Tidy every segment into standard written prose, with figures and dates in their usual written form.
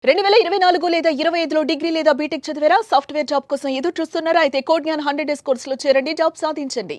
2024 లేదా 25లో డిగ్రీ లేదా బీటెక్ చదివారా? సాఫ్ట్‌వేర్ జాబ్ కోసం ఎదురు చూస్తున్నారా? అయితే కోడ్ జ్ఞాన్ 100 డేస్ కోర్సులో చేరండి. జాబ్ సాధించండి.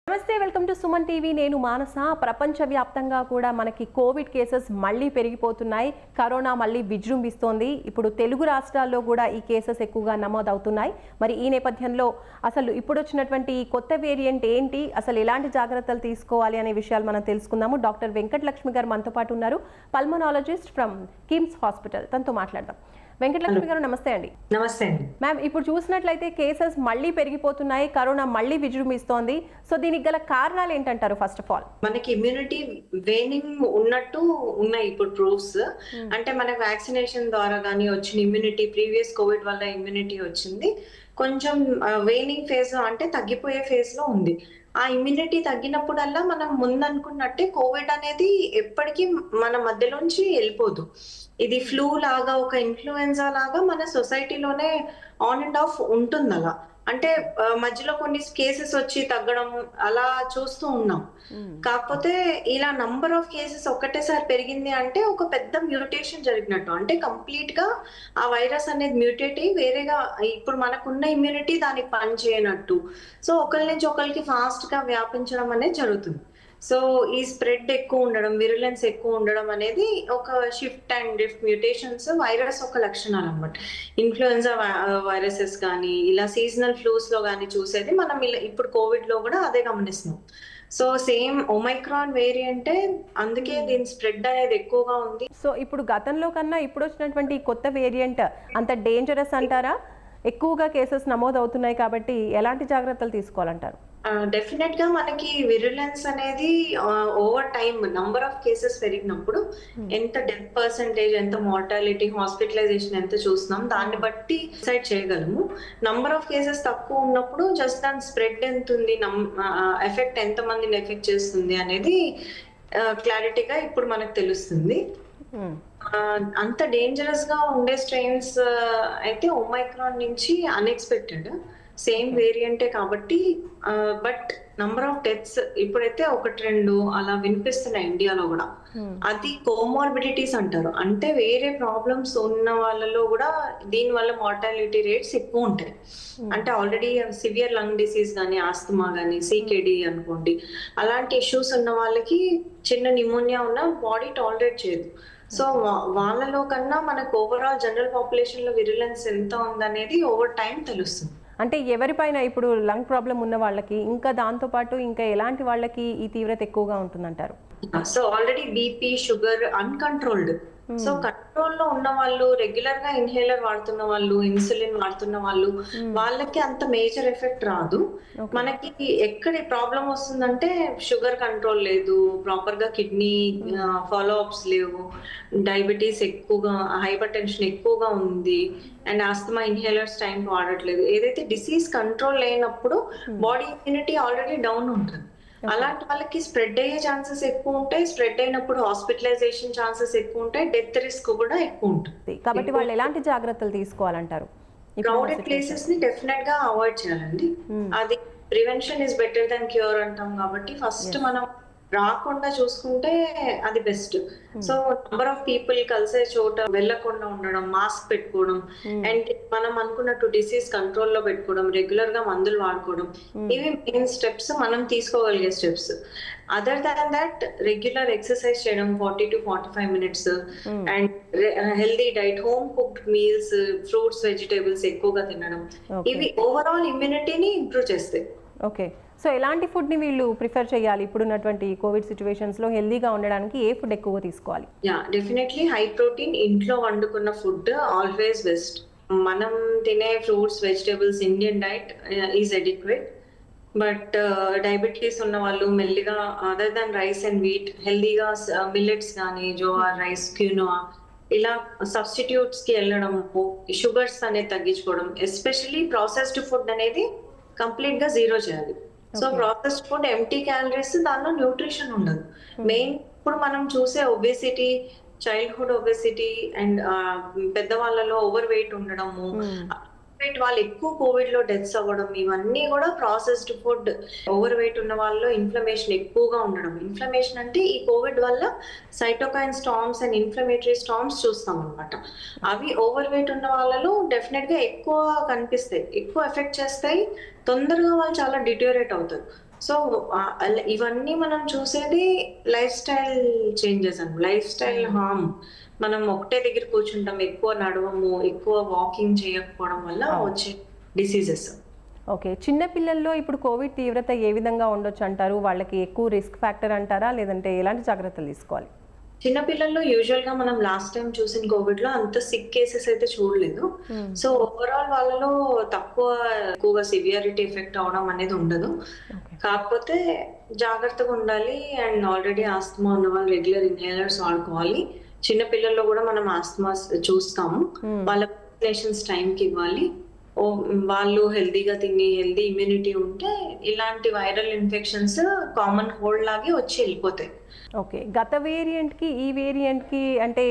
నమస్తే, వెల్కమ్ టు సుమన్ టీవీ. నేను మానస. ప్రపంచవ్యాప్తంగా కూడా మనకి కోవిడ్ కేసెస్ మళ్ళీ పెరిగిపోతున్నాయి. కరోనా మళ్ళీ విజృంభిస్తోంది. ఇప్పుడు తెలుగు రాష్ట్రాల్లో కూడా ఈ కేసెస్ ఎక్కువగా నమోదవుతున్నాయి. మరి ఈ నేపథ్యంలో అసలు ఇప్పుడు వచ్చినటువంటి ఈ కొత్త వేరియంట్ ఏంటి, అసలు ఎలాంటి జాగ్రత్తలు తీసుకోవాలి అనే విషయాలు మనం తెలుసుకుందాము. డాక్టర్ వెంకటలక్ష్మి గారు మనతో పాటు ఉన్నారు, పల్మనాలజిస్ట్ ఫ్రమ్ కిమ్స్ హాస్పిటల్. తనతో మాట్లాడదాం. వెంకటలక్ష్మి గారు నమస్తే అండి. నమస్తే అండి మ్యామ్, ఇప్పుడు చూసినట్లయితే కేసెస్ మళ్ళీ పెరిగిపోతున్నాయి, కరోనా మళ్ళీ విజృంభిస్తోంది. సో దీనికి గల కారణాలు ఏంటంటారు? ఫస్ట్ ఆఫ్ ఆల్ మనకి ఇమ్యూనిటీ వేనింగ్ ఉన్నట్టు ఉన్నాయి ఇప్పుడు ప్రూఫ్స్. అంటే మనకి వ్యాక్సినేషన్ ద్వారా కానీ వచ్చిన ఇమ్యూనిటీ, ప్రీవియస్ కోవిడ్ వల్ల ఇమ్యూనిటీ వచ్చింది, కొంచెం వేనింగ్ ఫేజ్ అంటే తగ్గిపోయే ఫేజ్ లో ఉంది. ఆ ఇమ్యూనిటీ తగ్గినప్పుడల్లా మనం ముందనుకున్నట్టే కోవిడ్ అనేది ఎప్పటికీ మన మధ్యలోంచి వెళ్ళిపోదు. ఇది ఫ్లూ లాగా, ఒక ఇన్ఫ్లుయెన్జా లాగా మన సొసైటీలోనే ఆన్ అండ్ ఆఫ్ ఉంటుంది. అలా అంటే మధ్యలో కొన్ని కేసెస్ వచ్చి తగ్గడం అలా చూస్తూ ఉన్నాం. కాకపోతే ఇలా నంబర్ ఆఫ్ కేసెస్ ఒకటేసారి పెరిగింది అంటే ఒక పెద్ద మ్యూటేషన్ జరిగినట్టు. అంటే కంప్లీట్ గా ఆ వైరస్ అనేది మ్యూటేట్ అయ్యి వేరేగా ఇప్పుడు మనకున్న ఇమ్యూనిటీ దానికి పని చేయనట్టు. సో ఒకరి నుంచి ఒకరికి ఫాస్ట్ గా వ్యాపించడం అనేది జరుగుతుంది. సో ఈ స్ప్రెడ్ ఎక్కువ ఉండడం, విరులెన్స్ ఎక్కువ ఉండడం అనేది ఒక shift and drift mutations virus ఒక లక్షణాలు అన్నమాట. ఇన్ఫ్లుయెన్జా వైరసెస్ కానీ ఇలా సీజనల్ ఫ్లూస్ లో కానీ చూసేది మనం ఇప్పుడు కోవిడ్ లో కూడా అదే గమనిస్తున్నాం. సో సేమ్ ఒమైక్రాన్ వేరియంటే, అందుకే దీని స్ప్రెడ్ అనేది ఎక్కువగా ఉంది. సో ఇప్పుడు గతంలో కన్నా ఇప్పుడు వచ్చినటువంటి కొత్త వేరియంట్ అంత డేంజరస్ అంటారా? ఎక్కువగా కేసెస్ నమోదు అవుతున్నాయి కాబట్టి ఎలాంటి జాగ్రత్తలు తీసుకోవాలంటారు? డెఫినెట్ గా మనకి విరులెన్స్ అనేది over time number of cases పెరిగినప్పుడు ఎంత డెత్ పర్సెంటేజ్, ఎంత మార్టాలిటీ, హాస్పిటలైజేషన్ ఎంత చూస్తున్నాం దాన్ని బట్టి డిసైడ్ చేయగలము. నంబర్ ఆఫ్ కేసెస్ తక్కువ ఉన్నప్పుడు జస్ట్ దాని స్ప్రెడ్ ఎంత ఉంది, ఎఫెక్ట్ ఎంత మందిని ఎఫెక్ట్ చేస్తుంది అనేది క్లారిటీగా ఇప్పుడు మనకు తెలుస్తుంది. అంత డేంజరస్ గా ఉండే స్ట్రెయిన్స్ అయితే ఒమైక్రాన్ నుంచి అన్ఎక్స్పెక్టెడ్ సేమ్ వేరియంటే కాబట్టి. బట్ నంబర్ ఆఫ్ డెత్స్ ఇప్పుడైతే 1-2 అలా వినిపిస్తున్నాయి ఇండియాలో కూడా. అది కోమార్బిడిటీస్ అంటారు. అంటే వేరే ప్రాబ్లమ్స్ ఉన్న వాళ్ళలో కూడా దీని వల్ల మార్టాలిటీ రేట్స్ ఎక్కువ ఉంటాయి. అంటే ఆల్రెడీ సివియర్ లంగ్ డిసీజ్ కానీ, ఆస్తమా కానీ, సికేడి అనుకోండి, అలాంటి ఇష్యూస్ ఉన్న వాళ్ళకి చిన్న న్యూమోనియా ఉన్న బాడీ టాలరేట్ చేయదు. సో వాళ్ళలో కన్నా మనకు ఓవరాల్ జనరల్ పాపులేషన్ లో విరులెన్స్ ఎంత ఉందనేది ఓవర్ టైం తెలుస్తుంది. అంటే ఎవరిపైన ఇప్పుడు లంగ్ ప్రాబ్లం ఉన్న వాళ్ళకి, ఇంకా దాంతో పాటు ఇంకా ఎలాంటి వాళ్ళకి ఈ తీవ్రత ఎక్కువగా ఉంటుందంటారు? So already BP, sugar uncontrolled. So control లో ఉన్న వాళ్ళు, రెగ్యులర్ గా ఇన్హేలర్ వాడుతున్న వాళ్ళు, ఇన్సులిన్ వాడుతున్న వాళ్ళు, వాళ్ళకి అంత మేజర్ ఎఫెక్ట్ రాదు. మనకి ఎక్కడ ప్రాబ్లం వస్తుందంటే షుగర్ కంట్రోల్ లేదు, ప్రాపర్ గా కిడ్నీ ఫాలో అప్స్ లేవు, డయాబెటీస్ ఎక్కువగా, హైపర్ టెన్షన్ ఎక్కువగా ఉంది, అండ్ ఆస్తమా ఇన్హేలర్స్ టైం వాడట్లేదు. ఏదైతే డిసీజ్ కంట్రోల్ లేనప్పుడు బాడీ ఇమ్యూనిటీ ఆల్రెడీ డౌన్ ఉంటుంది. అలాంటి వాళ్ళకి స్ప్రెడ్ అయ్యే ఛాన్సెస్ ఎక్కువ ఉంటాయి. స్ప్రెడ్ అయినప్పుడు హాస్పిటలైజేషన్ ఛాన్సెస్ ఎక్కువ ఉంటాయి, డెత్ రిస్క్ కూడా ఎక్కువ ఉంటుంది. కాబట్టి వాళ్ళు ఎలాంటి జాగ్రత్తలు తీసుకోవాలంటారు? క్రౌడెడ్ ప్లేసెస్ ని డెఫినెట్ గా అవాయిడ్ చేయాలండి. అది prevention is better than cure అంటాం కాబట్టి ఫస్ట్ మనం రాకుండా చూసుకుంటే అది best. So number of people కలిసే చోట వెళ్ళకుండా ఉండడం, మాస్క్ పెట్టుకోవడం, అండ్ మనం అనుకున్నట్టు డిసీజ్ కంట్రోల్ లో పెట్టుకోవడం, రెగ్యులర్ గా మందులు వాడుకోవడం, ఇవి మెయిన్ స్టెప్స్, మనం తీసుకోగలిగే steps. Other than that regular exercise చేయడం 40 to 45 minutes, and healthy diet, home cooked meals, fruits, vegetables ఎక్కువగా తినడం, ఇవి ఓవరాల్ ఇమ్యూనిటీని ఇంప్రూవ్ చేస్తాయి. ఓకే, సో ఎలాంటి ఫుడ్ని వీళ్ళు ప్రిఫర్ చేయాలి ఇప్పుడున్నటువంటి కోవిడ్ సిచ్యువేషన్స్లో? హెల్దీగా ఉండడానికి ఏ ఫుడ్ ఎక్కువగా తీసుకోవాలి? డెఫినెట్లీ హై ప్రోటీన్, ఇంట్లో వండుకున్న ఫుడ్ ఆల్వేస్ బెస్ట్. మనం తినే fruits, vegetables, Indian diet is adequate. But diabetes ఉన్న వాళ్ళు మెల్లిగా other than rice and wheat హెల్దీగా మిల్లెట్స్ కానీ, జోవార్ రైస్, క్యూనోవా ఇలా సబ్స్టిట్యూట్స్ కి వెళ్ళడము, షుగర్స్ అనేది తగ్గించుకోవడం, ఎస్పెషల్లీ ప్రాసెస్డ్ ఫుడ్ అనేది కంప్లీట్ గా జీరో చేయాలి. So processed food empty calories, దానిలో న్యూట్రిషన్ ఉండదు. మెయిన్ ఇప్పుడు మనం చూసే ఒబేసిటీ, చైల్డ్హుడ్ ఒబేసిటీ అండ్ పెద్దవాళ్ళలో ఓవర్ వెయిట్ ఉండడము, వెయిట్ వాళ్ళు ఎక్కువ కోవిడ్ లో డెత్స్ అవ్వడం, ఇవన్నీ కూడా ప్రాసెస్డ్ ఫుడ్, ఓవర్ వెయిట్ ఉన్న వాళ్ళలో ఇన్ఫ్లమేషన్ ఎక్కువగా ఉండడం. ఇన్ఫ్లమేషన్ అంటే ఈ కోవిడ్ వల్ల cytokine storms and inflammatory storms చూస్తాం అనమాట. అవి ఓవర్ వెయిట్ ఉన్న వాళ్ళలో డెఫినెట్ గా ఎక్కువ కనిపిస్తాయి, ఎక్కువ ఎఫెక్ట్ చేస్తాయి, తొందరగా వాళ్ళు చాలా డిటోరేట్ అవుతారు. సో ఇవన్నీ మనం చూసేది లైఫ్ స్టైల్ చేంజెస్ అండి, లైఫ్ స్టైల్ హార్మ్. మనం ఒకటే దగ్గర కూర్చుంటాం, ఎక్కువ నడవము, ఎక్కువ వాకింగ్ చేయకపోవడం వల్ల వచ్చే డిసీజెస్. ఓకే, చిన్న పిల్లల్లో ఇప్పుడు కోవిడ్ తీవ్రత ఏ విధంగా ఉండొచ్చు అంటారు? వాళ్ళకి ఎక్కువ రిస్క్ ఫ్యాక్టర్ అంటారా, లేదంటే ఎలాంటి జాగ్రత్తలు తీసుకోవాలి? చిన్నపిల్లల్లో యూజువల్ గా మనం లాస్ట్ టైం చూసిన కోవిడ్ లో అంత సిక్ కేసెస్ అయితే చూడలేదు. సో ఓవరాల్ వాళ్ళలో ఎక్కువగా సివియారిటీ ఎఫెక్ట్ అవడం అనేది ఉండదు. కాకపోతే జాగ్రత్తగా ఉండాలి. అండ్ ఆల్రెడీ ఆస్తమా ఉన్న వాళ్ళు రెగ్యులర్ ఇన్హేలర్స్ వాడుకోవాలి. చిన్న పిల్లల్లో కూడా మనం ఆస్తమా చూస్తాము, వాళ్ళ వ్యాక్సినేషన్స్ టైంకి ఇవ్వాలి. వాళ్ళు హెల్దీగా తిని హెల్దీ ఇమ్యూనిటీ ఉంటే ఇలాంటి వైరల్ ఇన్ఫెక్షన్స్ కామన్ కోల్డ్ లాగే వచ్చి వెళ్ళిపోతాయి. ఓకే, గత వేరియంట్కి ఈ వేరియంట్కి అంటే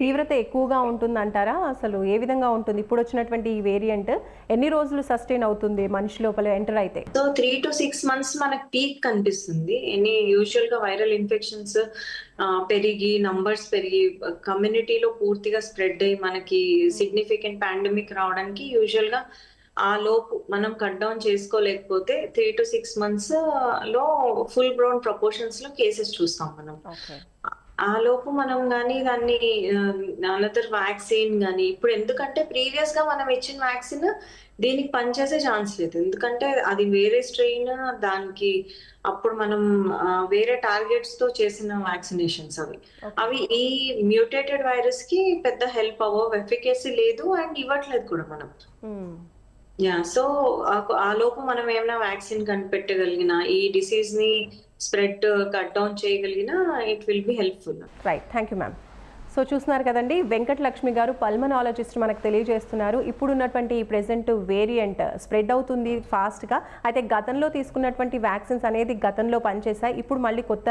తీవ్రత ఎక్కువగా ఉంటుంది అంటారా? అసలు ఏ విధంగా ఉంటుంది? ఇప్పుడు వచ్చినటువంటి ఈ వేరియంట్ ఎన్ని రోజులు సస్టైన్ అవుతుంది మనిషి లోపల ఎంటర్ అయితే? సో 3 to 6 months మనకు పీక్ కనిపిస్తుంది. యూజువల్ గా వైరల్ ఇన్ఫెక్షన్స్ పెరిగి నంబర్స్ పెరిగి కమ్యూనిటీలో పూర్తిగా స్ప్రెడ్ అయ్యి మనకి సిగ్నిఫికెంట్ పాండమిక్ రావడానికి యూజువల్ గా ఆ లోపు మనం కట్ డౌన్ చేసుకోలేకపోతే 3 to 6 months లో ఫుల్ గ్రోన్ ప్రపోర్షన్స్ లో కేసెస్ చూస్తాం మనం. ఆ లోపు మనం కానీ దాన్ని అనదర్ వ్యాక్సిన్ కానీ, ఇప్పుడు ఎందుకంటే ప్రీవియస్ గా మనం ఇచ్చిన వ్యాక్సిన్ దీనికి పనిచేసే ఛాన్స్ లేదు, ఎందుకంటే అది వేరే స్ట్రెయిన్, దానికి అప్పుడు మనం వేరే టార్గెట్స్ తో చేసిన వ్యాక్సినేషన్స్ అవి ఈ మ్యూటేటెడ్ వైరస్ కి పెద్ద హెల్ప్ అవ్వవు, ఎఫికసీ లేదు అండ్ ఇవ్వట్లేదు కూడా మనం. సో ఆ లోపు మనం ఏమైనా వ్యాక్సిన్ కనిపెట్టగలిగిన, ఈ డిసీజ్ ని స్ప్రెడ్ కట్ డౌన్ చేయగలిగిన, it will be helpful. Right, thank you ma'am. So చూస్తున్నారు కదండి, వెంకటలక్ష్మి గారు పల్మనాలజిస్ట్ మనకు తెలియజేస్తున్నారు. ఇప్పుడున్నటువంటి ఈ ప్రెజెంట్ వేరియంట్ స్ప్రెడ్ అవుతుంది ఫాస్ట్గా. అయితే గతంలో తీసుకున్నటువంటి వ్యాక్సిన్స్ అనేది గతంలో పనిచేశాయి, ఇప్పుడు మళ్ళీ కొత్త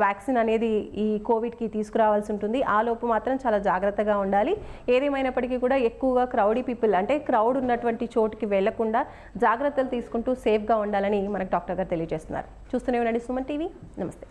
వ్యాక్సిన్ అనేది ఈ కోవిడ్కి తీసుకురావాల్సి ఉంటుంది. ఆ లోపు మాత్రం చాలా జాగ్రత్తగా ఉండాలి. ఏదేమైనప్పటికీ కూడా ఎక్కువగా క్రౌడీ పీపుల్ అంటే క్రౌడ్ ఉన్నటువంటి చోటుకి వెళ్లకుండా జాగ్రత్తలు తీసుకుంటూ సేఫ్గా ఉండాలని మనకు డాక్టర్ గారు తెలియజేస్తున్నారు. చూస్తూనే ఉండండి సుమన్ టీవీ. నమస్తే.